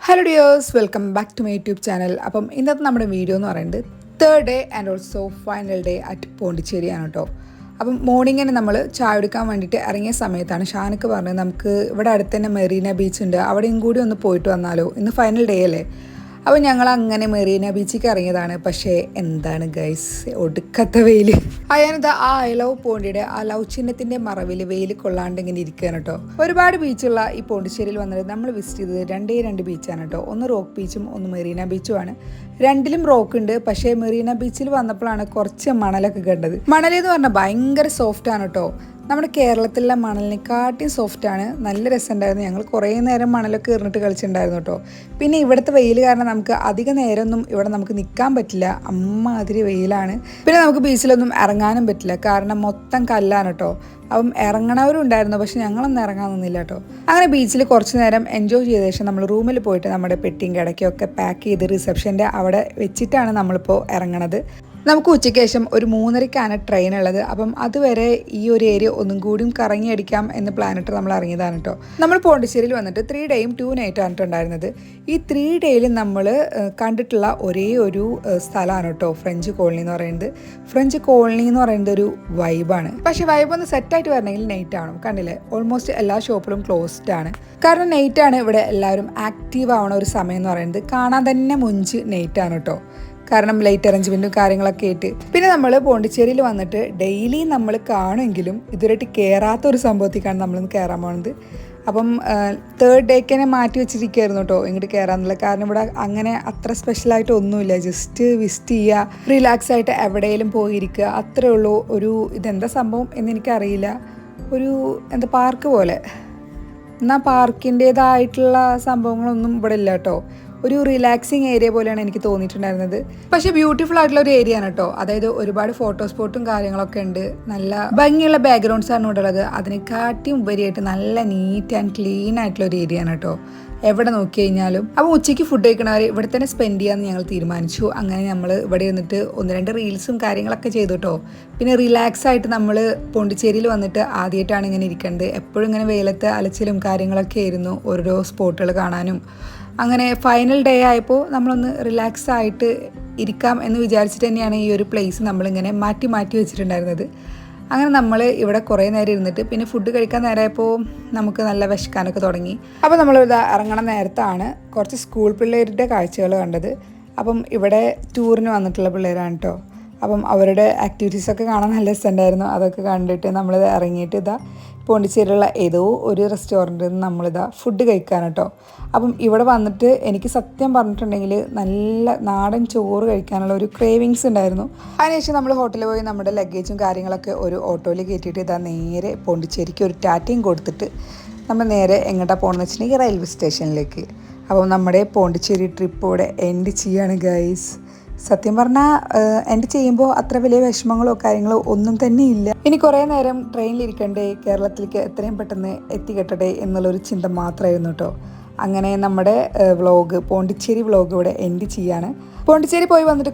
Hello dears, welcome back to my YouTube channel. അപ്പം ഇന്നത്തെ നമ്മുടെ വീഡിയോ എന്ന് പറയുന്നത് third day and also final day at പോണ്ടിച്ചേരിയാണ് കേട്ടോ. അപ്പം മോർണിംഗിന് നമ്മൾ ചായ എടുക്കാൻ വേണ്ടിയിട്ട് ഇറങ്ങിയ സമയത്താണ് ഷാനക്ക് പറഞ്ഞത് നമുക്ക് ഇവിടെ അടുത്ത് തന്നെ മെറീന ബീച്ച് ഉണ്ട്, അവിടെയും കൂടി ഒന്ന് പോയിട്ട് വന്നാലോ, ഇന്ന് ഫൈനൽ ഡേ അല്ലേ. അപ്പോൾ ഞങ്ങൾ അങ്ങനെ മെറീന ബീച്ചിലേക്ക് ഇറങ്ങിയതാണ്. പക്ഷേ എന്താണ് ഗൈസ്, ഒടുക്കത്തെ വെയിൽ. അയാനിത് ആ ഐ ലവ് പോണ്ടിയുടെ ആ ലവ് ചിഹ്നത്തിൻ്റെ മറവിൽ വെയിൽ കൊള്ളാണ്ട് ഇങ്ങനെ ഇരിക്കുകയാണ് കേട്ടോ. ഒരുപാട് ബീച്ചുള്ള ഈ പോണ്ടിച്ചേരിയിൽ വന്നിട്ട് നമ്മൾ വിസിറ്റ് ചെയ്തത് രണ്ട് ബീച്ചാണ് കേട്ടോ. ഒന്ന് റോക്ക് ബീച്ചും ഒന്ന് മെറീന ബീച്ചുമാണ്. രണ്ടിലും റോക്ക് ഉണ്ട്. പക്ഷേ മെറീന ബീച്ചിൽ വന്നപ്പോഴാണ് കുറച്ച് മണലൊക്കെ കണ്ടത്. മണലെന്ന് പറഞ്ഞാൽ ഭയങ്കര സോഫ്റ്റ് ആണ് കേട്ടോ. നമ്മുടെ കേരളത്തിലെ മണലിനെക്കാട്ടിയും സോഫ്റ്റാണ്. നല്ല രസമുണ്ടായിരുന്നു. ഞങ്ങൾ കുറേ നേരം മണലൊക്കെ എറിഞ്ഞിട്ട് കളിച്ചിട്ടുണ്ടായിരുന്നു കേട്ടോ. പിന്നെ ഇവിടുത്തെ വെയിൽ കാരണം നമുക്ക് അധിക നേരമൊന്നും ഇവിടെ നമുക്ക് നിൽക്കാൻ പറ്റില്ല, അമ്മാതിരി വെയിലാണ്. പിന്നെ നമുക്ക് ബീച്ചിലൊന്നും ഇറങ്ങാനും പറ്റില്ല, കാരണം മൊത്തം കല്ലാണ് കേട്ടോ. അപ്പം ഇറങ്ങണവരും ഉണ്ടായിരുന്നു, പക്ഷെ ഞങ്ങളൊന്നും ഇറങ്ങാൻ നിന്നില്ല കേട്ടോ. അങ്ങനെ ബീച്ചിൽ കുറച്ച് നേരം എൻജോയ് ചെയ്ത ശേഷം നമ്മൾ റൂമിൽ പോയിട്ട് നമ്മുടെ പെട്ടിയും കിടക്കയൊക്കെ പാക്ക് ചെയ്ത് റിസപ്ഷൻ്റെ അവിടെ വെച്ചിട്ടാണ് നമ്മളിപ്പോൾ ഇറങ്ങണത്. നമുക്ക് ഉച്ചയ്ക്ക് ശേഷം ഒരു 3:30ക്കാണ് ട്രെയിൻ ഉള്ളത്. അപ്പം അതുവരെ ഈ ഒരു ഏരിയ ഒന്നും കൂടിയും കറങ്ങി അടിക്കാം എന്ന് പ്ലാനിട്ട് നമ്മൾ ഇറങ്ങിയതാണ് കേട്ടോ. നമ്മൾ പോണ്ടിച്ചേരിയിൽ വന്നിട്ട് 3 ഡേയും 2 നൈറ്റാണ് ഉണ്ടായിരുന്നത്. ഈ 3 ഡേയിൽ നമ്മൾ കണ്ടിട്ടുള്ള ഒരേ ഒരു സ്ഥലമാണ് കേട്ടോ ഫ്രഞ്ച് കോളനി എന്ന് പറയുന്നത്. ഫ്രഞ്ച് കോളനി എന്ന് പറയുന്നത് ഒരു വൈബാണ്. പക്ഷേ വൈബ് ഒന്ന് സെറ്റായിട്ട് വരണമെങ്കിൽ നൈറ്റ് ആവണം. കണ്ടില്ലേ, ഓൾമോസ്റ്റ് എല്ലാ ഷോപ്പിലും ക്ലോസ്ഡ് ആണ്. കാരണം നൈറ്റാണ് ഇവിടെ എല്ലാവരും ആക്റ്റീവ് ആവണ ഒരു സമയം എന്ന് പറയുന്നത്. കാണാൻ തന്നെ മുഞ്ച് നൈറ്റാണ് കേട്ടോ, കാരണം ലൈറ്റ് അറേഞ്ച്മെൻറ്റും കാര്യങ്ങളൊക്കെ ആയിട്ട്. പിന്നെ നമ്മൾ പോണ്ടിച്ചേരിയിൽ വന്നിട്ട് ഡെയിലി നമ്മൾ കാണുമെങ്കിലും ഇതുവരെയായിട്ട് കയറാത്ത ഒരു സംഭവത്തേക്കാണ് നമ്മളിന്ന് കയറാൻ പോകുന്നത്. അപ്പം 3rd ഡേക്ക് തന്നെ മാറ്റി വെച്ചിരിക്കുകയായിരുന്നു കേട്ടോ ഇങ്ങോട്ട് കയറാമെന്നുള്ളത്. കാരണം ഇവിടെ അങ്ങനെ അത്ര സ്പെഷ്യലായിട്ട് ഒന്നുമില്ല, ജസ്റ്റ് വിസിറ്റ് ചെയ്യുക, റിലാക്സ് ആയിട്ട് എവിടെയെങ്കിലും പോയിരിക്കുക, അത്രേ ഉള്ളൂ. ഒരു ഇതെന്താ സംഭവം എന്നെനിക്കറിയില്ല, ഒരു എന്താ പാർക്ക് പോലെ. എന്നാൽ പാർക്കിൻ്റേതായിട്ടുള്ള സംഭവങ്ങളൊന്നും ഇവിടെ ഇല്ല കേട്ടോ. ഒരു റിലാക്സിങ് ഏരിയ പോലെയാണ് എനിക്ക് തോന്നിയിട്ടുണ്ടായിരുന്നത്. പക്ഷേ ബ്യൂട്ടിഫുൾ ആയിട്ടുള്ള ഒരു ഏരിയ ആണ് കേട്ടോ. അതായത് ഒരുപാട് ഫോട്ടോ സ്പോട്ടും കാര്യങ്ങളൊക്കെ ഉണ്ട്. നല്ല ഭംഗിയുള്ള ബാക്ക്ഗ്രൗണ്ട്സ് ആണ് ഇവിടെ ഉള്ളത്. അതിനെക്കാട്ടിയും ഉപരിയായിട്ട് നല്ല നീറ്റ് ആൻഡ് ക്ലീൻ ആയിട്ടുള്ള ഒരു ഏരിയ ആണ് കേട്ടോ, എവിടെ നോക്കി കഴിഞ്ഞാലും. അപ്പോൾ ഉച്ചയ്ക്ക് ഫുഡ് കഴിക്കണവർ ഇവിടെ തന്നെ സ്പെൻഡ് ചെയ്യാമെന്ന് ഞങ്ങൾ തീരുമാനിച്ചു. അങ്ങനെ നമ്മൾ ഇവിടെ വന്നിട്ട് 1-2 റീൽസും കാര്യങ്ങളൊക്കെ ചെയ്തു കേട്ടോ. പിന്നെ റിലാക്സ് ആയിട്ട് നമ്മൾ പോണ്ടിച്ചേരിയിൽ വന്നിട്ട് ആദ്യമായിട്ടാണ് ഇങ്ങനെ ഇരിക്കേണ്ടത്. എപ്പോഴും ഇങ്ങനെ വെയിലത്ത് അലച്ചിലും കാര്യങ്ങളൊക്കെ ആയിരുന്നു, ഓരോ സ്പോട്ടുകൾ കാണാനും. അങ്ങനെ ഫൈനൽ ഡേ ആയപ്പോൾ നമ്മളൊന്ന് റിലാക്സ് ആയിട്ട് ഇരിക്കാം എന്ന് വിചാരിച്ചിട്ട് തന്നെയാണ് ഈ ഒരു പ്ലേസ് നമ്മളിങ്ങനെ മാറ്റി വെച്ചിട്ടുണ്ടായിരുന്നത്. അങ്ങനെ നമ്മൾ ഇവിടെ കുറേ നേരം ഇരുന്നിട്ട് പിന്നെ ഫുഡ് കഴിക്കാൻ നേരമായപ്പോൾ നമുക്ക് നല്ല വിശക്കാനൊക്കെ തുടങ്ങി. അപ്പോൾ നമ്മളിത് ഇറങ്ങണ നേരത്താണ് കുറച്ച് സ്കൂൾ പിള്ളേരുടെ കാഴ്ചകൾ കണ്ടത്. അപ്പം ഇവിടെ ടൂറിന് വന്നിട്ടുള്ള പിള്ളേരാണ് കേട്ടോ. അപ്പം അവരുടെ ആക്ടിവിറ്റീസൊക്കെ കാണാൻ നല്ല രസമുണ്ടായിരുന്നു. അതൊക്കെ കണ്ടിട്ട് നമ്മളിത് ഇറങ്ങിയിട്ട് ഇതാ പോണ്ടിച്ചേരിയുള്ള ഏതോ ഒരു റെസ്റ്റോറൻറ്റിൽ നിന്ന് നമ്മളിതാ ഫുഡ് കഴിക്കാൻ കേട്ടോ. അപ്പം ഇവിടെ വന്നിട്ട് എനിക്ക് സത്യം പറഞ്ഞിട്ടുണ്ടെങ്കിൽ നല്ല നാടൻ ചോറ് കഴിക്കാനുള്ള ഒരു ക്രേവിങ്സ് ഉണ്ടായിരുന്നു. അതിനുശേഷം നമ്മൾ ഹോട്ടലിൽ പോയി നമ്മുടെ ലഗേജും കാര്യങ്ങളൊക്കെ ഒരു ഓട്ടോയിൽ കയറ്റിയിട്ട് ഇതാ നേരെ പോണ്ടിച്ചേരിക്ക് ഒരു ടാറ്റയും കൊടുത്തിട്ട് നമ്മൾ നേരെ എങ്ങോട്ടാണ് പോകണമെന്ന് വെച്ചിട്ടുണ്ടെങ്കിൽ റെയിൽവേ സ്റ്റേഷനിലേക്ക്. അപ്പം നമ്മുടെ പോണ്ടിച്ചേരി ട്രിപ്പ് ഇവിടെ എൻഡ് ചെയ്യാണ് ഗൈസ്. സത്യം പറഞ്ഞാൽ എൻ്റെ ചെയ്യുമ്പോൾ അത്ര വലിയ വിഷമങ്ങളോ കാര്യങ്ങളോ ഒന്നും തന്നെ ഇല്ല. ഇനി കുറേ നേരം ട്രെയിനിലിരിക്കണ്ടേ, കേരളത്തിലേക്ക് എത്രയും പെട്ടെന്ന് എത്തിക്കെട്ടട്ടെ എന്നുള്ളൊരു ചിന്ത മാത്രമായിരുന്നു കേട്ടോ. അങ്ങനെ നമ്മുടെ പോണ്ടിച്ചേരി വ്ളോഗ് ഇവിടെ എൻഡ് ചെയ്യാണ്. പോണ്ടിച്ചേരി പോയി വന്നിട്ട്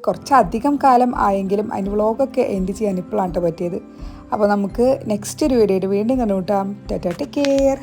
കുറച്ചധികം കാലം ആയെങ്കിലും അതിൻ്റെ വ്ളോഗൊക്കെ എൻഡ് ചെയ്യാൻ ഇപ്പോഴാണ് പറ്റിയത്. അപ്പോൾ നമുക്ക് നെക്സ്റ്റ് ഒരു വീഡിയോയിൽ വീണ്ടും കണ്ടുമുട്ടാം. Tata, take care.